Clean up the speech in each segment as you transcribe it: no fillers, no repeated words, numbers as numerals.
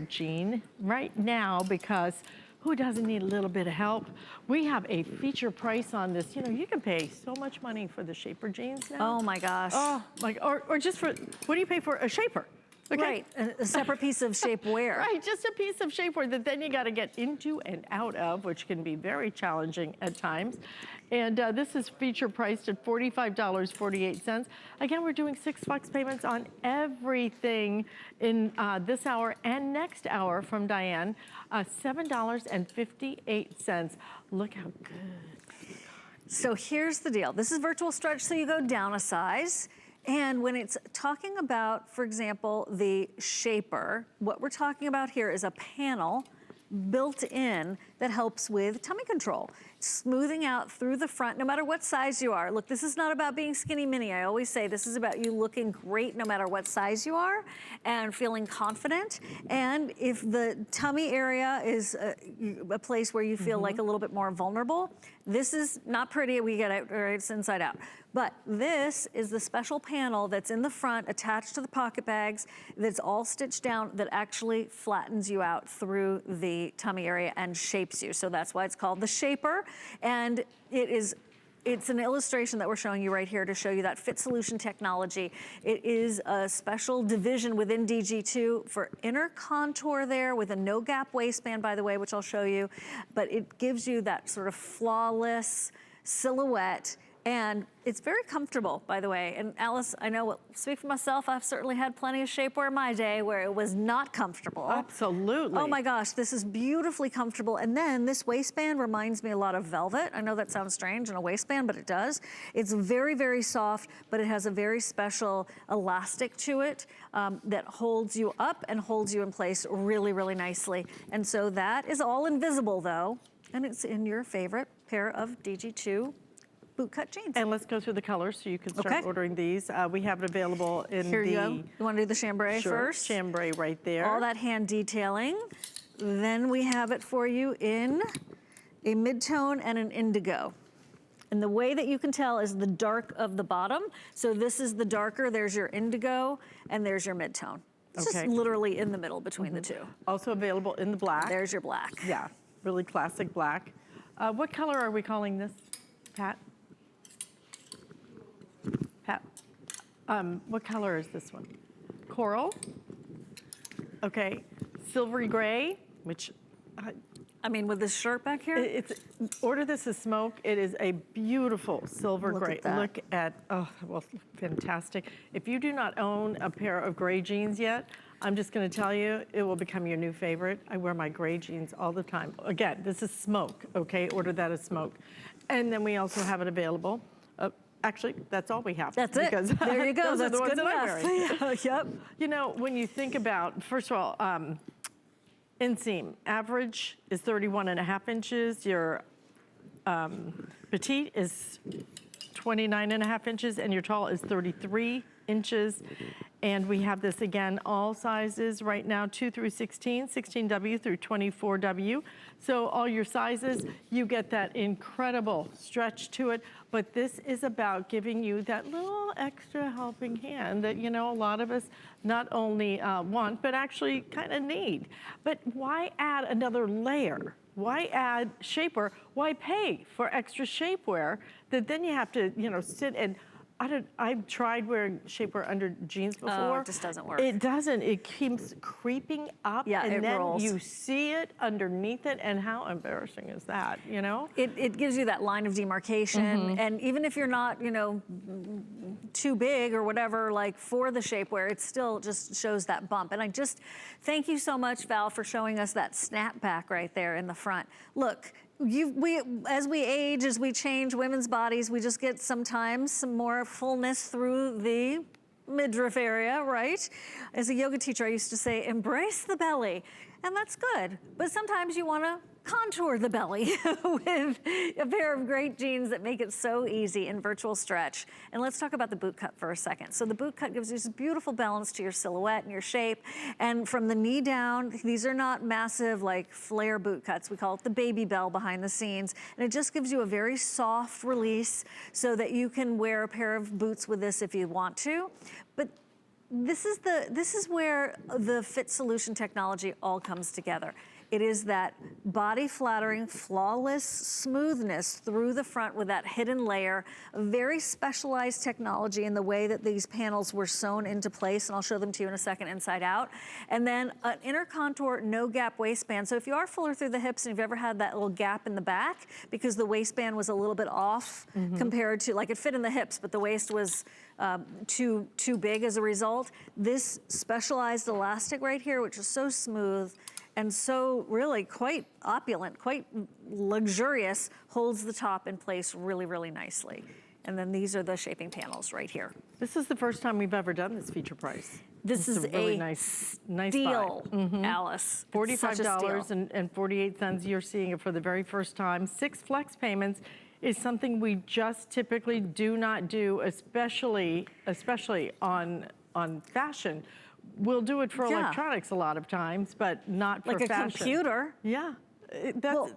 Jean right now, because who doesn't need a little bit of help? We have a feature price on this. You know, you can pay so much money for the shaper jeans now. Oh my gosh. Oh, like, or just for, what do you pay for? A shaper. Okay. Right, a separate piece of shapewear. Right, just a piece of shapewear that then you gotta get into and out of, which can be very challenging at times. And this is feature priced at $45.48. Again, we're doing 6 flex payments on everything in this hour and next hour from Diane, $7.58. Look how good. So here's the deal. This is virtual stretch, so you go down a size. And when it's talking about, for example, the shaper, what we're talking about here is a panel built in that helps with tummy control. Smoothing out through the front, no matter what size you are. Look, this is not about being skinny mini. I always say this is about you looking great no matter what size you are and feeling confident. And if the tummy area is a place where you feel like a little bit more vulnerable, this is not pretty. We get it, right? It's inside out. But this is the special panel that's in the front attached to the pocket bags that's all stitched down that actually flattens you out through the tummy area and shapes you. So that's why it's called the shaper. And it's an illustration that we're showing you right here to show you that fit solution technology. It is a special division within DG2 for inner contour there with a no gap waistband, by the way, which I'll show you. But it gives you that sort of flawless silhouette. And it's very comfortable, by the way. And Alice, I know, speak for myself, I've certainly had plenty of shapewear in my day where it was not comfortable. Absolutely. Oh my gosh, this is beautifully comfortable. And then this waistband reminds me a lot of velvet. I know that sounds strange in a waistband, but it does. It's very, very soft, but it has a very special elastic to it that holds you up and holds you in place really, really nicely. And so that is all invisible though, and it's in your favorite pair of DG2 BootCut jeans. And let's go through the colors so you can start ordering these. We have it available in Here you go. You want to do the chambray first? Chambray right there. All that hand detailing. Then we have it for you in a mid-tone and an indigo. And the way that you can tell is the dark of the bottom. So this is the darker, there's your indigo, and there's your mid-tone. It's just literally in the middle between the two. Also available in the black. There's your black. Yeah, really classic black. What color are we calling this, Pat? Pat, what color is this one? Coral. Okay, silvery gray, which I mean, with this shirt back here? Order this as smoke. It is a beautiful silver gray. Look at, oh, well, fantastic. If you do not own a pair of gray jeans yet, I'm just gonna tell you, it will become your new favorite. I wear my gray jeans all the time. Again, this is smoke, okay? Order that as smoke. And then we also have it available. Actually, that's all we have. That's it. There you go. That's good enough. Yeah, yep. You know, when you think about, first of all, inseam average is 31.5 inches. Your petite is 29.5 inches, and your tall is 33 inches. And we have this again, all sizes right now, 2 through 16, 16W through 24W. So all your sizes, you get that incredible stretch to it. But this is about giving you that little extra helping hand that, you know, a lot of us not only want, but actually kind of need. But why add another layer? Why add shapewear? Why pay for extra shapewear that then you have to, you know, sit and, I've tried wearing shapewear under jeans before. Oh, it just doesn't work. It doesn't. It keeps creeping up, and then rolls. You see it underneath it, and how embarrassing is that, you know? It gives you that line of demarcation, and even if you're not, you know, too big or whatever, like for the shapewear, it still just shows that bump. And I just, thank you so much, Val, for showing us that snapback right there in the front. Look, as we age, as we change women's bodies, we just get sometimes some more fullness through the midriff area, right? As a yoga teacher, I used to say, embrace the belly. And that's good. But sometimes you want to contour the belly with a pair of great jeans that make it so easy in virtual stretch. And let's talk about the boot cut for a second. So the boot cut gives you this beautiful balance to your silhouette and your shape. And from the knee down, these are not massive like flare boot cuts. We call it the baby bell behind the scenes. And it just gives you a very soft release so that you can wear a pair of boots with this if you want to. But this is where the Fit Solution technology all comes together. It is that body flattering, flawless smoothness through the front with that hidden layer, a very specialized technology in the way that these panels were sewn into place, and I'll show them to you in a second inside out. And then an inner contour, no gap waistband. So if you are fuller through the hips and you've ever had that little gap in the back because the waistband was a little bit off compared to, like it fit in the hips, but the waist was too big as a result, this specialized elastic right here, which is so smooth, and so really quite opulent, quite luxurious, holds the top in place really, really nicely. And then these are the shaping panels right here. This is the first time we've ever done this feature price. This is a really nice deal, buy. Alice. $45.48. You're seeing it for the very first time. 6 flex payments is something we just typically do not do, especially on fashion. We'll do it for electronics a lot of times, but not for like fashion. Like a computer. Yeah.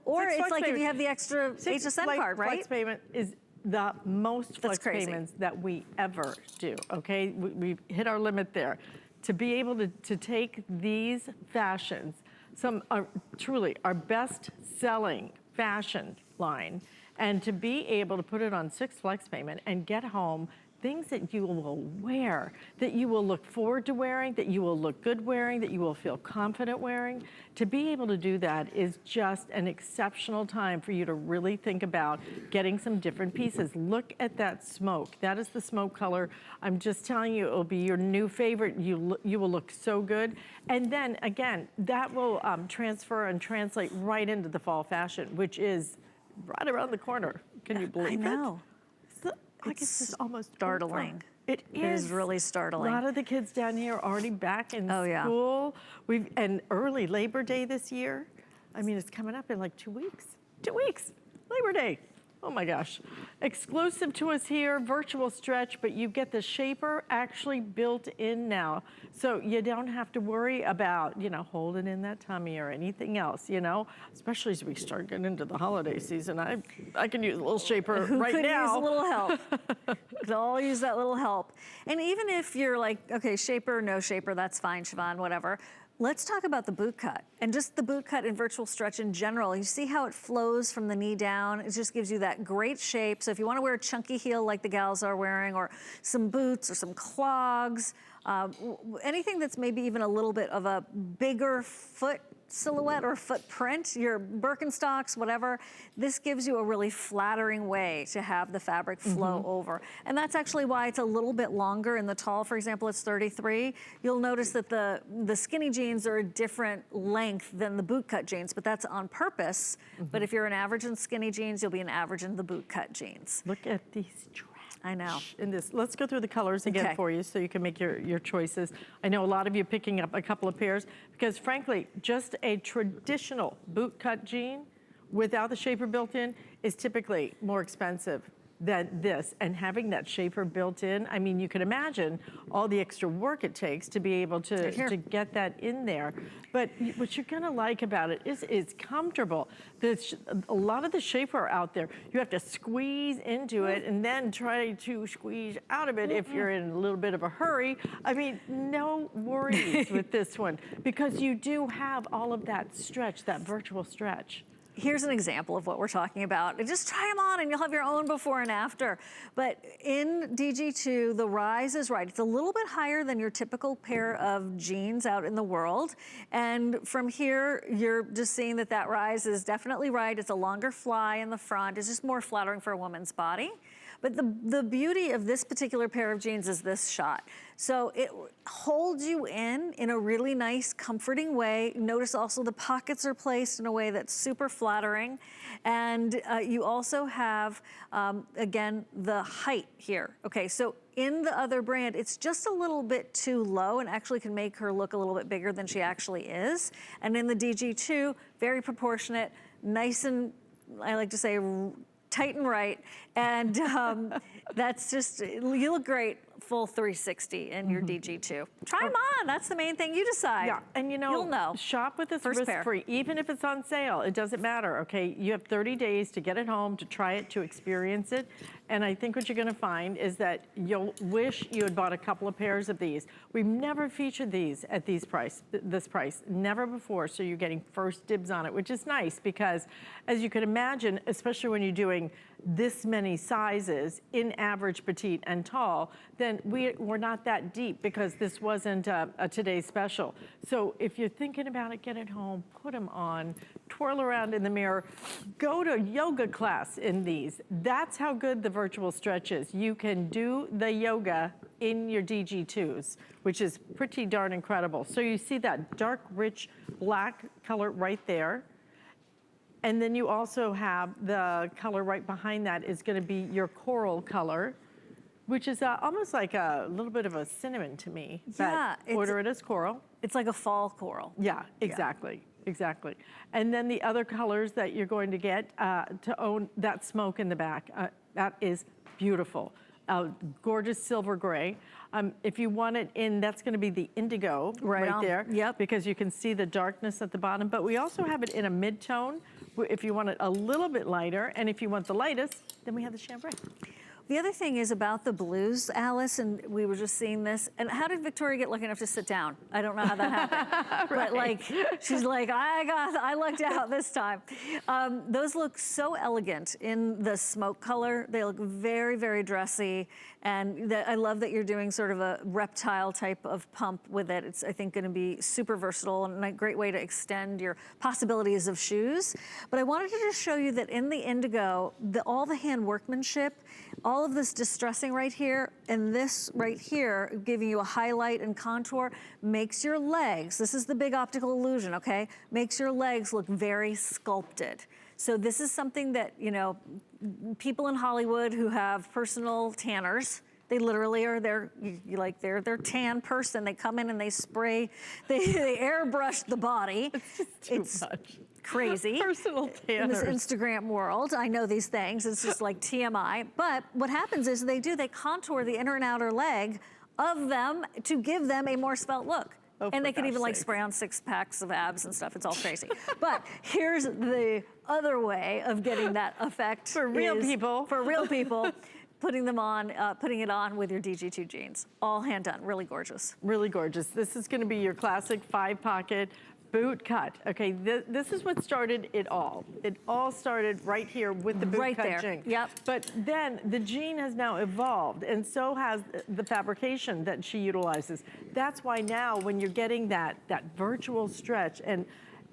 Or it's like if you have the extra HSN card, right? Flex payment is the most flex payments that we ever do, okay? We've hit our limit there. To be able to take these fashions, some are truly our best selling fashion line, and to be able to put it on 6 flex payment and get home things that you will wear, that you will look forward to wearing, that you will look good wearing, that you will feel confident wearing. To be able to do that is just an exceptional time for you to really think about getting some different pieces. Look at that smoke. That is the smoke color. I'm just telling you, it will be your new favorite. You will look so good. And then again, that will transfer and translate right into the fall fashion, which is right around the corner. Can you believe it? I know. It's almost startling. Over. It is really startling. A lot of the kids down here are already back in school. And early Labor Day this year. I mean, it's coming up in like 2 weeks. 2 weeks, Labor Day. Oh my gosh. Exclusive to us here, virtual stretch, but you get the shaper actually built in now. So you don't have to worry about, holding in that tummy or anything else, especially as we start getting into the holiday season. I can use a little shaper right now. Who could use a little help? Could all use that little help. And even if you're like, okay, shaper, no shaper, that's fine, Shivan, whatever. Let's talk about the boot cut and just the boot cut and virtual stretch in general. You see how it flows from the knee down? It just gives you that great shape. So if you want to wear a chunky heel like the gals are wearing, or some boots or some clogs, anything that's maybe even a little bit of a bigger foot silhouette or footprint, your Birkenstocks, whatever, this gives you a really flattering way to have the fabric flow over. And that's actually why it's a little bit longer in the tall. For example, it's 33. You'll notice that the skinny jeans are a different length than the boot cut jeans, but that's on purpose. But if you're an average in skinny jeans, you'll be an average in the boot cut jeans. Look at these straps. I know. In this, let's go through the colors again for you so you can make your choices. I know a lot of you picking up a couple of pairs because frankly, just a traditional boot cut jean without the shaper built in is typically more expensive than this. And having that shaper built in, I mean, you can imagine all the extra work it takes to be able to get that in there. But what you're gonna like about it is it's comfortable. A lot of the shaper out there, you have to squeeze into it and then try to squeeze out of it if you're in a little bit of a hurry. I mean, no worries with this one because you do have all of that stretch, that virtual stretch. Here's an example of what we're talking about. Just try them on and you'll have your own before and after. But in DG2, the rise is right. It's a little bit higher than your typical pair of jeans out in the world. And from here, you're just seeing that rise is definitely right. It's a longer fly in the front. It's just more flattering for a woman's body. But the beauty of this particular pair of jeans is this shot. So it holds you in a really nice, comforting way. Notice also the pockets are placed in a way that's super flattering. And you also have, again, the height here. Okay, so in the other brand, it's just a little bit too low and actually can make her look a little bit bigger than she actually is. And in the DG2, very proportionate, nice and, I like to say, tight and right, and that's just, you look great full 360 in your DG2. Try them on, that's the main thing, you decide. Yeah, and you'll know. Shop with us risk-free, even if it's on sale, it doesn't matter, okay? You have 30 days to get it home, to try it, to experience it, And I think what you're gonna find is that you'll wish you had bought a couple of pairs of these. We've never featured these at this price, never before, so you're getting first dibs on it, which is nice because as you can imagine, especially when you're doing this many sizes in average, petite, and tall, then we're not that deep because this wasn't a today's special. So if you're thinking about it, get it home, put them on, twirl around in the mirror, go to yoga class in these. That's how good the virtual stretch is. You can do the yoga in your DG2s, which is pretty darn incredible. So you see that dark, rich black color right there. And then you also have the color right behind that is gonna be your coral color, which is almost like a little bit of a cinnamon to me. Yeah, But order it as coral. It's like a fall coral. Yeah, exactly, exactly. And then the other colors that you're going to get to own that smoke in the back, that is beautiful. Gorgeous silver gray. If you want it in, that's gonna be the indigo right there. Yep. Because you can see the darkness at the bottom, but we also have it in a mid-tone if you want it a little bit lighter, and if you want the lightest, then we have the chambray. The other thing is about the blues, Alice, and we were just seeing this. And how did Victoria get lucky enough to sit down? I don't know how that happened. Right. But like, she's like, I lucked out this time. Those look so elegant in the smoke color. They look very, very dressy. And I love that you're doing sort of a reptile type of pump with it. It's, I think, gonna be super versatile and a great way to extend your possibilities of shoes. But I wanted to just show you that in the indigo, all the hand workmanship, all of this distressing right here, and this right here, giving you a highlight and contour, makes your legs, this is the big optical illusion, okay? Makes your legs look very sculpted. So this is something that, you know, people in Hollywood who have personal tanners, they literally are they're their tan person. They come in and they spray, they airbrush the body. It's too much. Crazy. Personal tanners. In this Instagram world, I know these things. It's just like TMI. But what happens is they contour the inner and outer leg of them to give them a more svelte look. Oh, and they can even like sakes. spray on 6 packs of abs and stuff. It's all crazy. But here's the other way of getting that effect. For real people. For real people. Putting it on with your DG2 jeans. All hand done, really gorgeous. Really gorgeous. This is gonna be your classic 5-pocket boot cut. Okay, this is what started it all. It all started right here with the boot cut jean. Yep. But then the jean has now evolved, and so has the fabrication that she utilizes. That's why now when you're getting that virtual stretch, and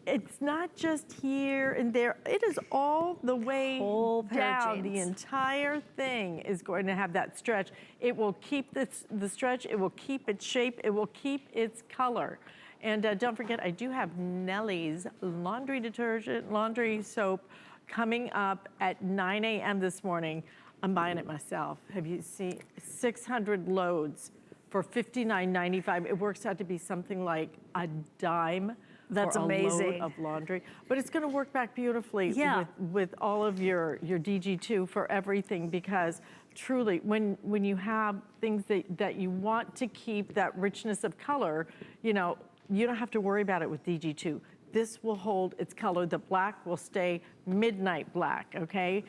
it's not just here and there, it is all the way Whole pair of down. The jeans. entire thing is going to have that stretch. It will keep the stretch, it will keep its shape, it will keep its color. And don't forget, I do have Nellies laundry detergent, laundry soap coming up at 9 a.m. this morning. I'm buying it myself. Have you seen 600 loads for $59.95? It works out to be something like a dime. That's for amazing. A load of laundry, but it's going to work back beautifully with all of your DG2 for everything, because truly, when you have things that you want to keep that richness of color, you know, you don't have to worry about it with DG2. This will hold its color. The black will stay midnight black, okay?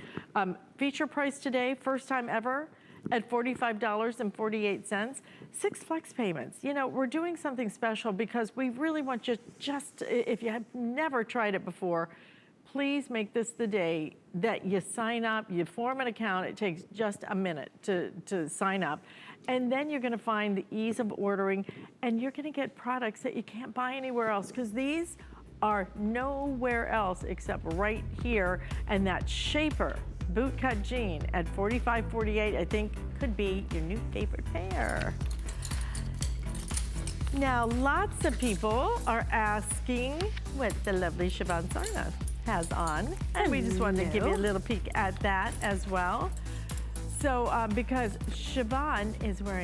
Feature price today, first time ever, at $45.48. 6 flex payments. You know, we're doing something special because we really want you if you have never tried it before, please make this the day that you sign up, you form an account. It takes just a minute to sign up. And then you're gonna find the ease of ordering, and you're gonna get products that you can't buy anywhere else, because these are nowhere else except right here. And that Shaper bootcut jean at $45.48, I think could be your new favorite pair. Now, lots of people are asking what the lovely Shivan Sarna has on, and we just wanted to give you a little peek at that as well. So, because Shivan is wearing